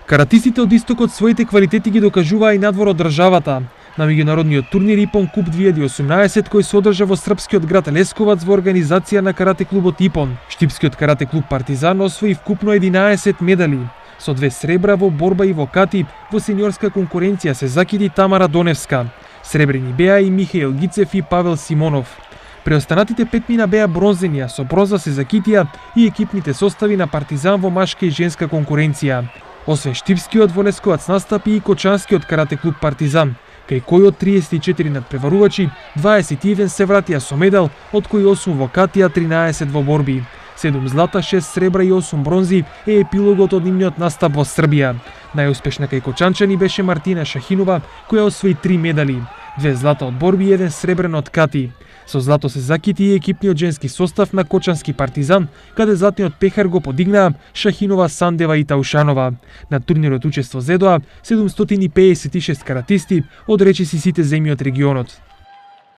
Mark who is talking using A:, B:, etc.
A: Каратистите од истокот своите квалитети ги докажуваа и надвор од државата. На меѓународниот турнир Ипон Куп 2018 кој се одржа во српскиот град Лесковац во организација на карате клубот Ипон, штипскиот карате клуб Партизан освои вкупно 11 медали. Со 2 сребра во борба и во кати, во сениорска конкуренција се закиди Тамара Доневска. Сребрени беа и Михаил Гицев и Павел Симонов. Преостанатите 5 мина беа бронзени, а со бронза се закитија и екипните состави на Партизан во машка и женска конкуренција. Освен штипскиот во Лесковац настапи и кочанскиот карате клуб Партизан, кај кој од 34 надпреварувачи, 21 се вратија со медал, од кои 8 во катија, 13 во борби. 7 злата, 6 сребра и 8 бронзи е епилогот од нивниот настап во Србија. Најуспешна кај кочанчани беше Мартина Шахинова, која освои 3 медали, 2 злата од борби и 1 сребрен од кати. Со злато се закити и екипниот женски состав на кочански Партизан, каде златниот пехар го подигнаа Шахинова, Сандева и Таушанова. На турнирот учество зедоа 756 каратисти од речиси сите земји од регионот.